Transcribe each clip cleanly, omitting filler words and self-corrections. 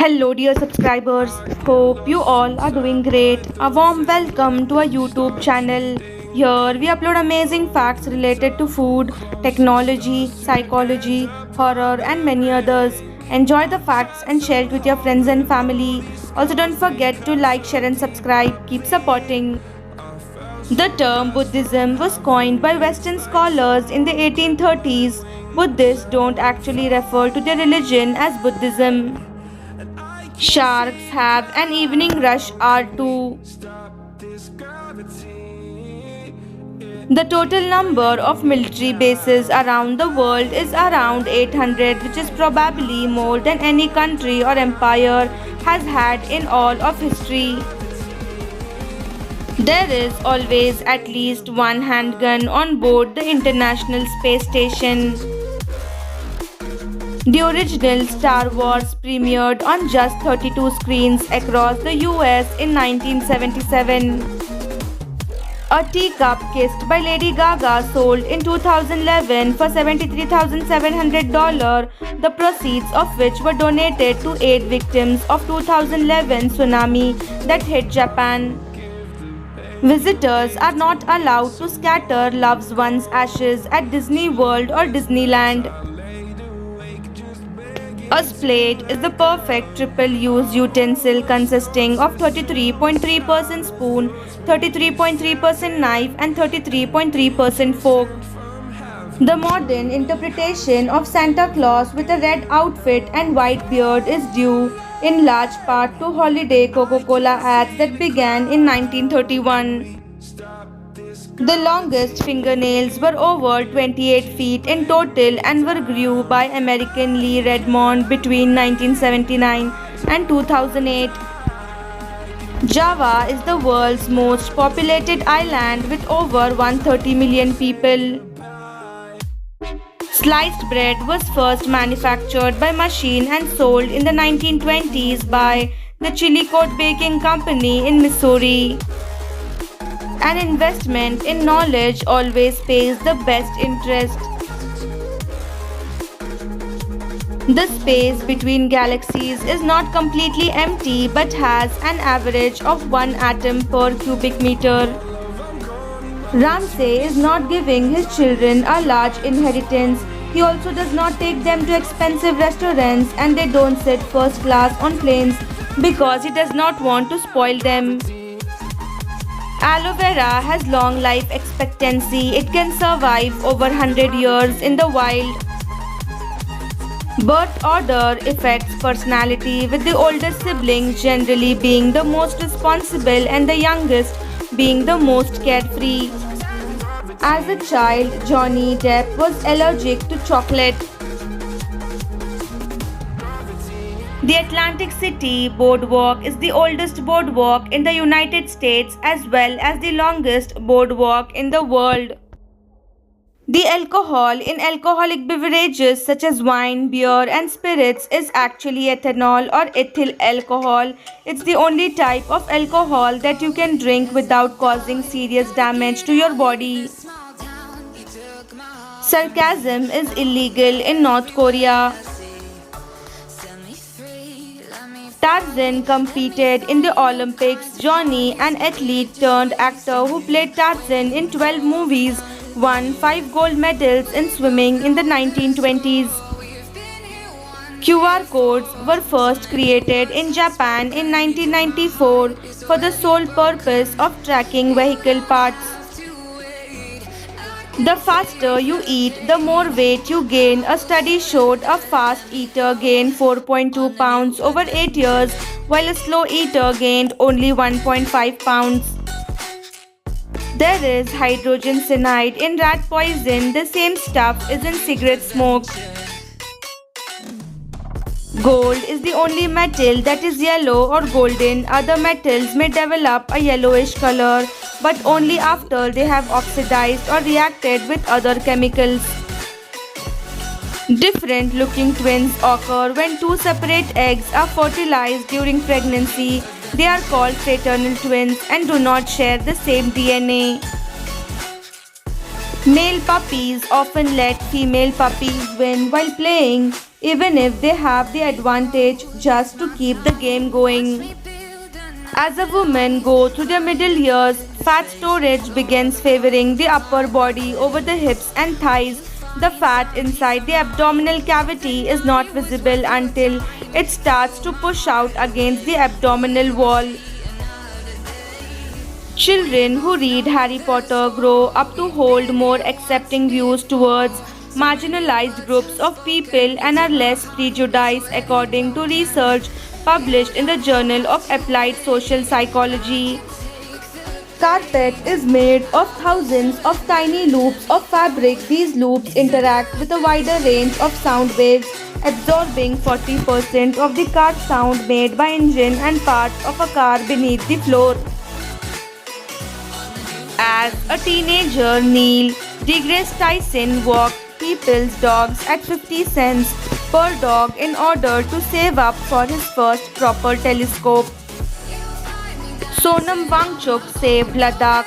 Hello, dear subscribers. Hope you all are doing great. A warm welcome to our YouTube channel. Here we upload amazing facts related to food, technology, psychology, horror, and many others. Enjoy the facts and share it with your friends and family. Also, don't forget to like, share, and subscribe. Keep supporting. The term Buddhism was coined by Western scholars in the 1830s. Buddhists don't actually refer to their religion as Buddhism. Sharks have an evening rush hour too. The total number of military bases around the world is around 800, which is probably more than any country or empire has had in all of history. There is always at least one handgun on board the International Space Station. The original Star Wars premiered on just 32 screens across the US in 1977. A teacup kissed by Lady Gaga sold in 2011 for $73,700, the proceeds of which were donated to aid victims of 2011 tsunami that hit Japan. Visitors are not allowed to scatter loved ones' ashes at Disney World or Disneyland. A plate is the perfect triple-use utensil consisting of 33.3% spoon, 33.3% knife, and 33.3% fork. The modern interpretation of Santa Claus with a red outfit and white beard is due in large part to holiday Coca-Cola ads that began in 1931. The longest fingernails were over 28 feet in total and were grew by American Lee Redmond between 1979 and 2008. Java is the world's most populated island with over 130 million people. Sliced bread was first manufactured by machine and sold in the 1920s by the Chillicothe Baking Company in Missouri. An investment in knowledge always pays the best interest. The space between galaxies is not completely empty but has an average of 1 atom per cubic meter. Ramsay is not giving his children a large inheritance. He also does not take them to expensive restaurants and they don't sit first class on planes because he does not want to spoil them. Aloe vera has long life expectancy. It can survive over 100 years in the wild. Birth order affects personality, with the oldest sibling generally being the most responsible and the youngest being the most carefree. As a child, Johnny Depp was allergic to chocolate. The Atlantic City Boardwalk is the oldest boardwalk in the United States as well as the longest boardwalk in the world. The alcohol in alcoholic beverages such as wine, beer, and spirits is actually ethanol or ethyl alcohol. It's the only type of alcohol that you can drink without causing serious damage to your body. Sarcasm is illegal in North Korea. Tarzan competed in the Olympics. Johnny, an athlete turned actor who played Tarzan in 12 movies, won 5 gold medals in swimming in the 1920s. QR codes were first created in Japan in 1994 for the sole purpose of tracking vehicle parts. The faster you eat, the more weight you gain. A study showed a fast eater gained 4.2 pounds over 8 years, while a slow eater gained only 1.5 pounds. There is hydrogen cyanide in rat poison. The same stuff is in cigarette smoke. Gold is the only metal that is yellow or golden. Other metals may develop a yellowish color, but only after they have oxidized or reacted with other chemicals. Different looking twins occur when two separate eggs are fertilized during pregnancy. They are called fraternal twins and do not share the same DNA. Male puppies often let female puppies win while playing. even if they have the advantage just to keep the game going. As a woman go through their middle years, fat storage begins favoring the upper body over the hips and thighs. The fat inside the abdominal cavity is not visible until it starts to push out against the abdominal wall. Children who read Harry Potter grow up to hold more accepting views towards marginalized groups of people and are less prejudiced according to research published in the Journal of Applied Social Psychology. Carpet is made of thousands of tiny loops of fabric. These loops interact with a wider range of sound waves, absorbing 40% of the car sound made by engine and parts of a car beneath the floor. As a teenager, Neil deGrasse Tyson walked people's dogs at 50 cents per dog in order to save up for his first proper telescope. Sonam Wangchuk saved Ladakh.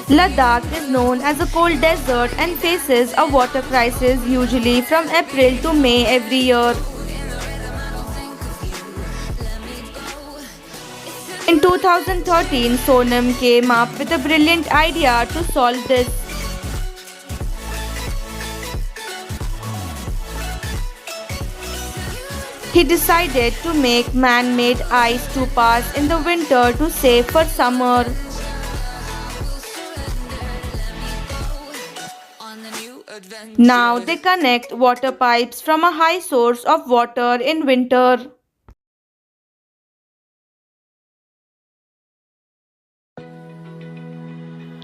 Ladakh is known as a cold desert and faces a water crisis usually from April to May every year. In 2013, Sonam came up with a brilliant idea to solve this. He decided to make man-made ice to pass in the winter to save for summer. Now they connect water pipes from a high source of water in winter.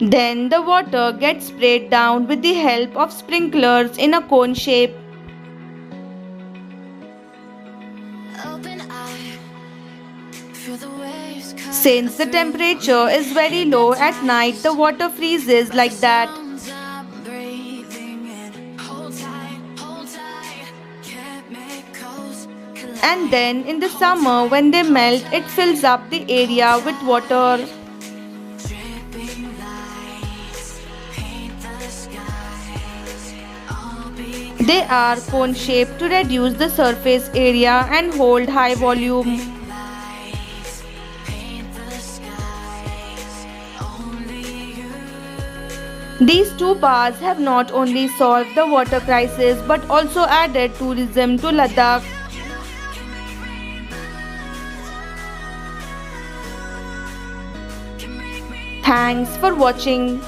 Then the water gets sprayed down with the help of sprinklers in a cone shape. Since the temperature is very low at night, the water freezes like that. And then in the summer, when they melt, it fills up the area with water. They are cone shaped to reduce the surface area and hold high volume. These two bars have not only solved the water crisis but also added tourism to Ladakh. Thanks for watching.